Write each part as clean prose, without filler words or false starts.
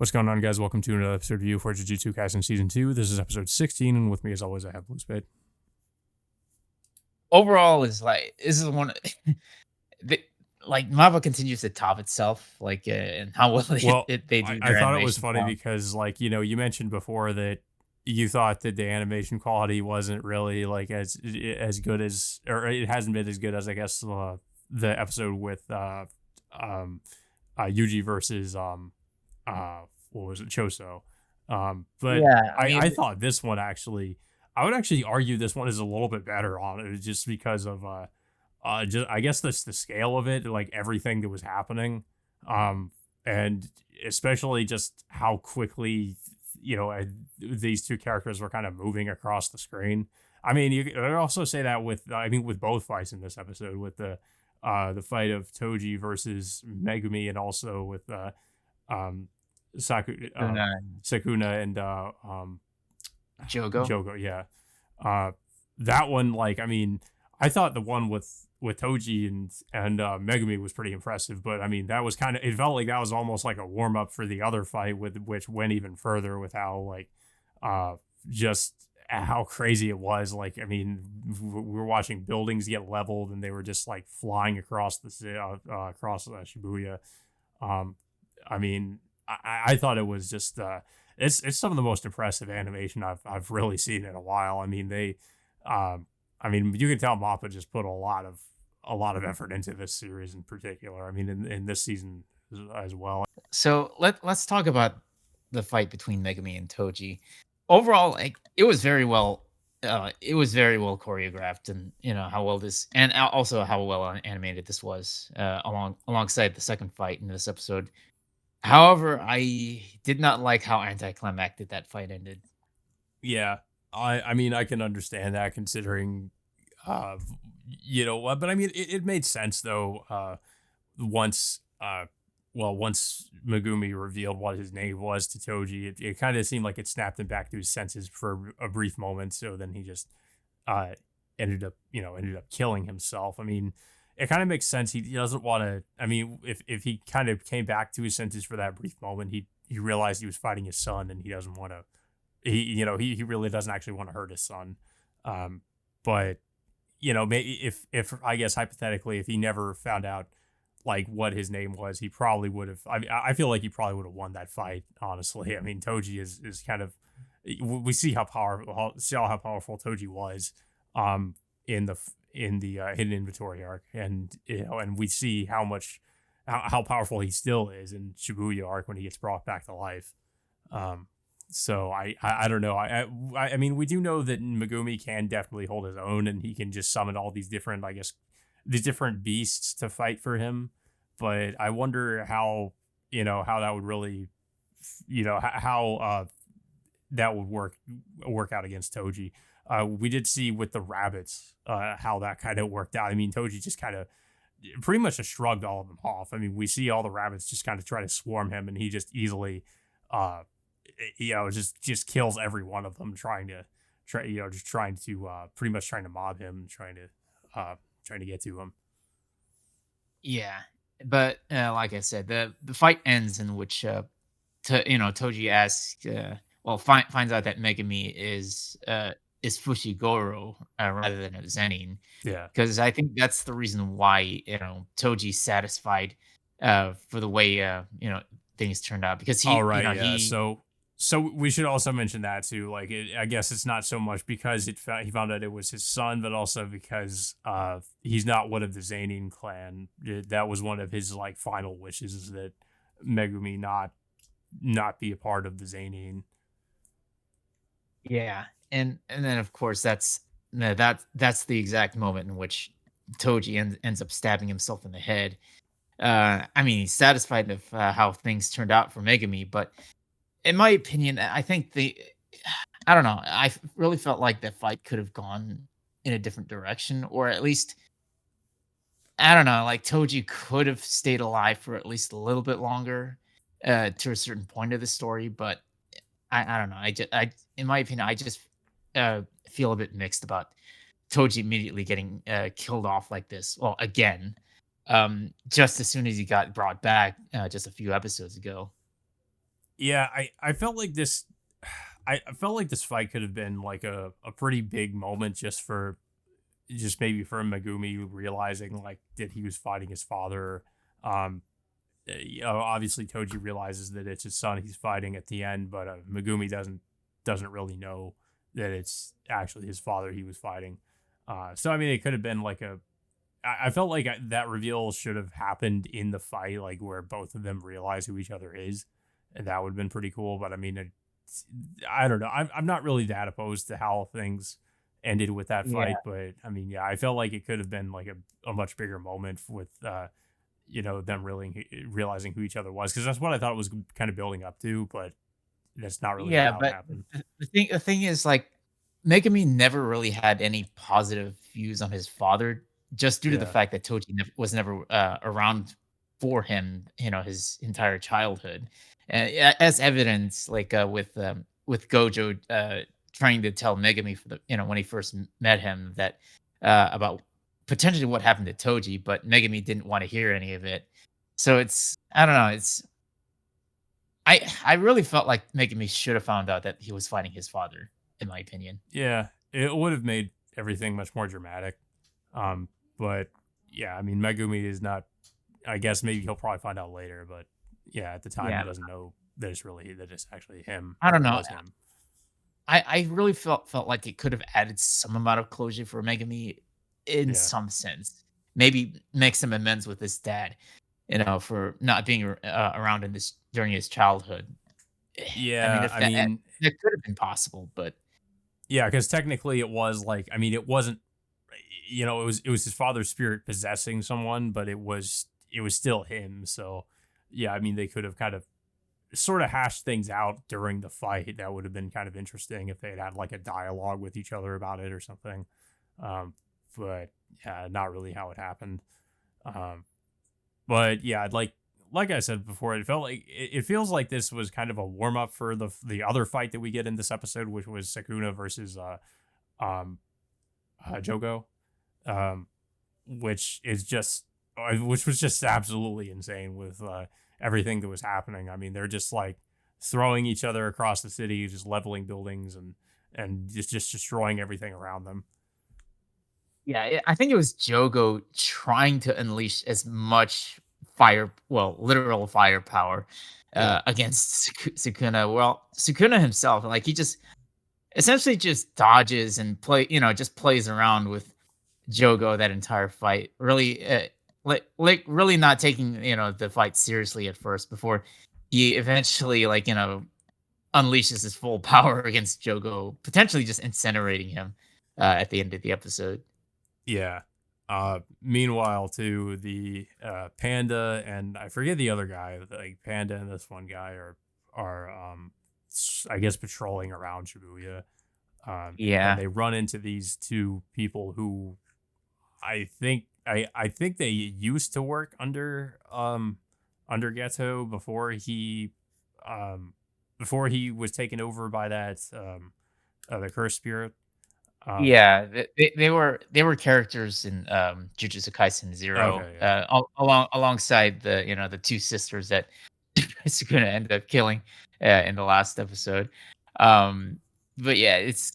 What's going on, guys? Welcome to another episode review for Jujutsu Kaisen Season 2. This is episode 16, and with me, as always, I have Blue Spade. Overall is like this is one the, like Mava continues to top itself and how well Well, they I, do I their thought it was animation funny style. because, you mentioned before that you thought that the animation quality wasn't really, as good as, or it hasn't been as good as, I guess, the episode with um, Yuji versus, what was it, Choso. But Yeah, I I mean thought this one actually, I would actually argue this one is a little bit better on it just because of just I guess this the scale of it, like everything that was happening, um, and especially just how quickly these two characters were kind of moving across the screen. I mean, you could also say that with with both fights in this episode, with the fight of Toji versus Megumi, and also with um Luna Sakuna and Jogo. Jogo, yeah. Uh, that one, I thought the one with Toji and Megumi was pretty impressive, but I mean, that was kind of, it felt like that was almost like a warm up for the other fight, with which went even further with how uh, just how crazy it was. Like, I mean, we were watching buildings get leveled, and they were just like flying across across Shibuya. Um, I mean, I thought it was just it's some of the most impressive animation I've really seen in a while. I mean, you can tell Mappa just put a lot of effort into this series in particular. I mean, in this season as well. So let's talk about the fight between Megami and Toji. Overall, like it was very well choreographed, and you know how well this, and also how well animated this was, alongside the second fight in this episode. However, I did not like how anticlimactic that fight ended. Yeah, I mean, I can understand that, considering uh you know what, but I mean, it made sense though, once once Megumi revealed what his name was to Toji. It kind of seemed like it snapped him back to his senses for a brief moment, so then he just uh ended up killing himself. I mean, it kind of makes sense. He doesn't want to, I mean, if he kind of came back to his senses for that brief moment, he realized he was fighting his son, and he doesn't want to, he really doesn't actually want to hurt his son. But maybe if I guess hypothetically, if he never found out like what his name was, he probably would have. I feel like he probably would have won that fight. Honestly, I mean, Toji is kind of, we see how powerful Toji was, um, in the hidden inventory arc, and and we see how powerful he still is in Shibuya arc when he gets brought back to life. Um, so I don't know. I mean, we do know that Megumi can definitely hold his own, and he can just summon all these different, I guess, these different beasts to fight for him. But I wonder how, how that would really, how that would work out against Toji. We did see with the rabbits how that kind of worked out. I mean, Toji just kind of pretty much just shrugged all of them off. I mean, we see all the rabbits just kind of try to swarm him, and he just easily, uh, just kills every one of them, just trying to pretty much trying to mob him, trying to get to him. Yeah, but like I said, the fight ends in which Toji asks, finds out that Megami is Fushigoro, rather than a Zenin, Yeah. because I think that's the reason why Toji's satisfied for the way things turned out, because All he you right. know Yeah. he So we should also mention that too. I guess it's not so much because he found out it was his son, but also because he's not one of the Zanin clan. That was one of his like final wishes, is that Megumi not be a part of the Zanin. Yeah, and then of course that's the exact moment in which Toji ends up stabbing himself in the head. I mean, he's satisfied of how things turned out for Megami, but in my opinion, I think I don't know. Really felt like the fight could have gone in a different direction, or at least I don't know. Like Toji could have stayed alive for at least a little bit longer, to a certain point of the story. But I don't know. In my opinion, I just feel a bit mixed about Toji immediately getting killed off like this. Well, again, just as soon as he got brought back, just a few episodes ago. Yeah, I felt like this. I felt like this fight could have been like a pretty big moment just maybe for Megumi realizing like that he was fighting his father. Um, you know, obviously Toji realizes that it's his son he's fighting at the end, but Megumi doesn't really know that it's actually his father he was fighting. So I mean, it could have been like I felt like that reveal should have happened in the fight, like where both of them realize who each other is, and that would have been pretty cool. But I mean, I don't know. I'm not really that opposed to how things ended with that Yeah. fight, but I mean, yeah, I felt like it could have been like a much bigger moment with them really realizing who each other was, because that's what I thought it was kind of building up to, but that's not really Yeah, how it but happened. the thing is, like, Megami never really had any positive views on his father, just due to the Yeah, fact that Toji was never around for him, his entire childhood. As evidence, like with Gojo trying to tell Megami when he first met him that about potentially what happened to Toji, but Megami didn't want to hear any of it. So I don't know, I really felt like Megami should have found out that he was fighting his father, in my opinion. yeah, it would have made everything much more dramatic. Um, but yeah, I mean, Megumi is not. I guess maybe he'll probably find out later, but yeah, at the time he Yeah, doesn't know that it's actually him I don't or know. was him. I really felt like it could have added some amount of closure for Megami in Yeah, some sense. Maybe make some amends with his dad, for not being around in this during his childhood. I mean, yeah. if I that mean, that could have been possible, but yeah, because technically it was like, I mean, it wasn't. It was his father's spirit possessing someone, but it was still him. So yeah, I mean, they could have kind of sort of hashed things out during the fight. That would have been kind of interesting if they had like a dialogue with each other about it or something. Um, but yeah, not really how it happened. Um, but yeah, like I said before, it feels like this was kind of a warm up for the other fight that we get in this episode, which was Sakuna versus um Jogo, um, which was just absolutely insane with everything that was happening. I mean, they're just like throwing each other across the city, just leveling buildings and just destroying everything around them. yeah, I think it was Jogo trying to unleash as much fire, well, literal firepower, Yeah, against Sukuna. Well, Sukuna himself, like he just essentially just dodges and just plays around with Jogo that entire fight. Really, like really not taking the fight seriously at first before he eventually unleashes his full power against Jogo, potentially just incinerating him at the end of the episode. yeah. Meanwhile, too, the Panda and I forget the other guy, like Panda and this one guy are I guess patrolling around Shibuya. And Yeah, they run into these two people who I think they used to work under Ghetto um before he was taken over by that the cursed spirit. Um yeah, they were characters in Jujutsu Kaisen Zero, okay, yeah. alongside the two sisters that Sukuna ended up killing in the last episode. Um, but yeah, this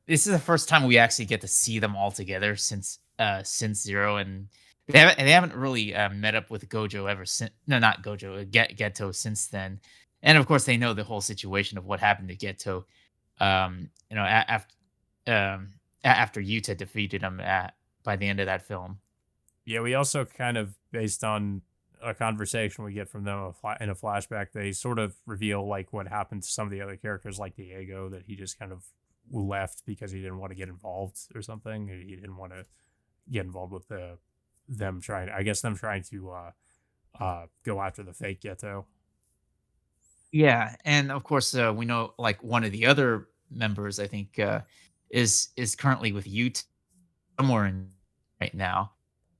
is the first time we actually get to see them all together since Zero, and they haven't really met up with Gojo ever since. No, not Gojo, Geto since then. And of course, they know the whole situation of what happened to Geto. After after Yuta defeated him by the end of that film. Yeah, we also kind of based on a conversation we get from them in a flashback, they sort of reveal like what happened to some of the other characters, like Diego, that he just kind of left because he didn't want to get involved or something. He didn't want to get involved with them trying to go after the fake ghetto. Yeah, and of course, we know like one of the other members, I think, is currently with Yuta somewhere in right now,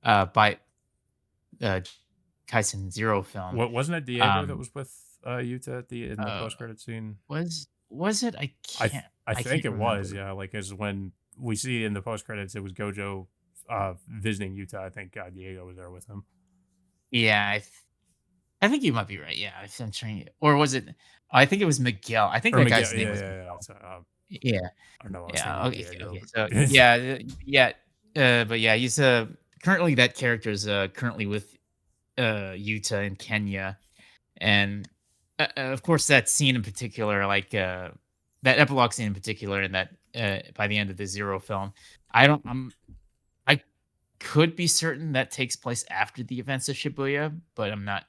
by Kaisen Zero film. What wasn't it Diego that Um, was with Yuta at the in the uh, post credit scene? was it? I can't I I think can't it was, remember. yeah. Like as when we see in the post credits, it was Gojo visiting Utah. I think Diego was there with him. Yeah, I think you might be right. Yeah, I'm trying, or was it? I think it was Miguel. I think Or that Miguel. guy's Yeah, name was yeah, yeah. Miguel. So, Yeah, I don't know. I was yeah. thinking Okay, Diego, okay. So but yeah, yeah. But yeah, he's currently that character is currently with Utah in Kenya, and of course that scene in particular, like that epilogue scene in particular, and that by the end of the Zero film, I don't. I could be certain that takes place after the events of Shibuya, but I'm not.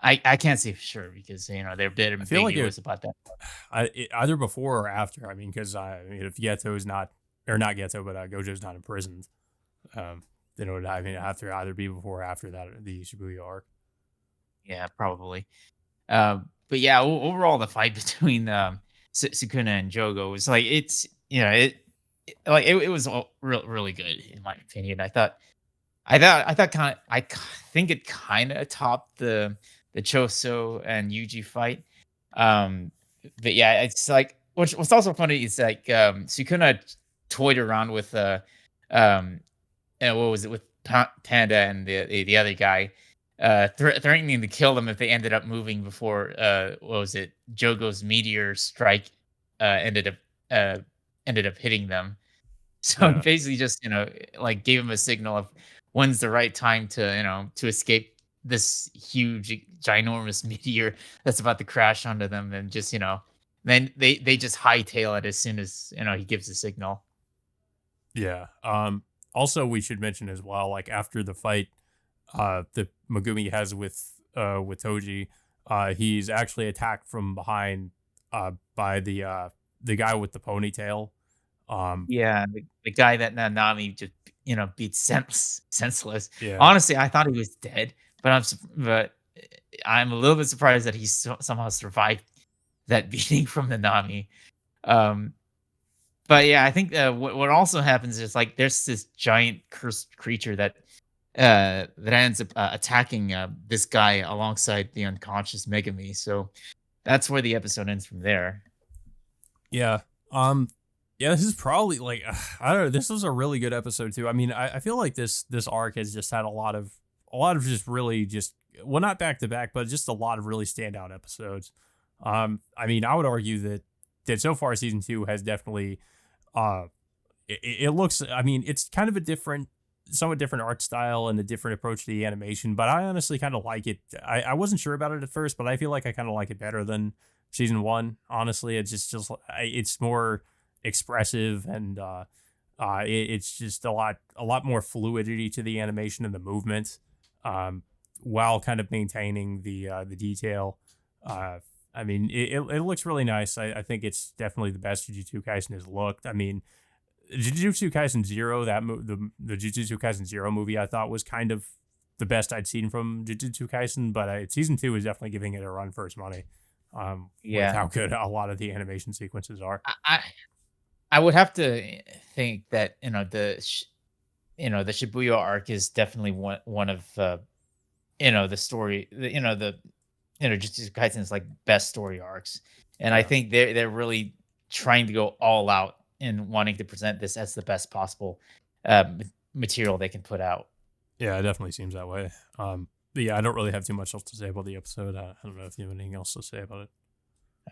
I can't say for sure because they're a bit I feel like it ambiguous about that. either before or after. I mean, because if Geto is not or not Geto, but Gojo's not imprisoned, um, then it would I mean have to either be before or after that the Shibuya arc. Yeah, probably. But yeah, overall, the fight between Sukuna and Jogo was like it was all really good in my opinion. I thought think it kind of topped the Choso and Yuji fight. Um, but yeah, it's like what's also funny is like Sukuna toyed around with um and what was it with Panda and the other guy, threatening to kill them if they ended up moving before what was it? Jogo's meteor strike ended up uh hitting them. So he Yeah, basically just like gave him a signal of when's the right time to to escape this huge ginormous meteor that's about to crash onto them, and just then they just hightail it as soon as he gives the signal. yeah. Also, we should mention as well, like after the fight, that Megumi has with Toji, he's actually attacked from behind, by the guy with the ponytail. Um, Yeah, the guy that Nanami just, beat senseless. yeah, Honestly, I thought he was dead, but I'm a little bit surprised that he somehow survived that beating from Nanami. Um, but yeah, I think what also happens is like there's this giant cursed creature that ends up attacking this guy alongside the unconscious Megami. So that's where the episode ends from there. yeah. Um, yeah, this is probably like I don't know. This was a really good episode too. I mean, I feel like this arc has just had a lot of just really just well not back to back, but just a lot of really standout episodes. I mean, I would argue that so far season two has definitely uh it looks I mean it's kind of a somewhat different art style and a different approach to the animation, but I honestly kind of like it. I wasn't sure about it at first, but I feel like I kind of like it better than season one. Honestly, it's just it's more expressive and it's just a lot more fluidity to the animation and the movement, um, while kind of maintaining the detail. I mean, it looks really nice. I think it's definitely the best Jujutsu Kaisen has looked. I mean, Jujutsu Kaisen Zero, the Jujutsu Kaisen Zero movie, I thought was kind of the best I'd seen from Jujutsu Kaisen, but season two is definitely giving it a run for its money, with Yeah, how good a lot of the animation sequences are. I I would have to think that the Shibuya arc is definitely one of the story Jujutsu Kaisen's like best story arcs, and I Yeah, think they're really trying to go all out in wanting to present this as the best possible material they can put out. yeah, it definitely seems that way. But yeah, I don't really have too much else to say about the episode. I don't know if you have anything else to say about it.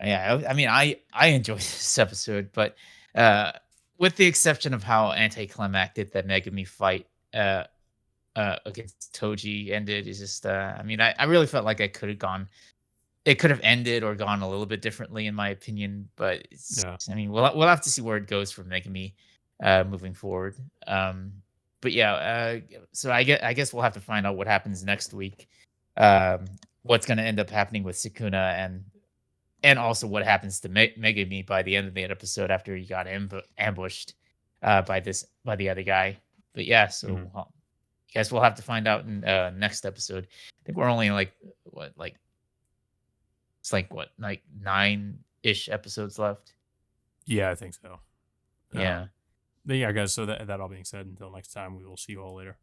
Yeah, I mean, I enjoyed this episode, but uh, with the exception of how anticlimactic that Megami fight against Toji ended, is just I mean, I really felt like it could have ended or gone a little bit differently, in my opinion. But Yeah. I mean, we'll have to see where it goes for Megami moving forward. But yeah, so I guess we'll have to find out what happens next week. Um, what's going to end up happening with Sukuna, and also what happens to Megami by the end of the episode after he got ambushed by the other guy. But yeah, Hmm. so I guess we'll have to find out in next episode. I think we're only like what like it's like what like 9-ish episodes left. Yeah, I think so. Yeah. But yeah, guys. So that all being said, until next time, we will see you all later.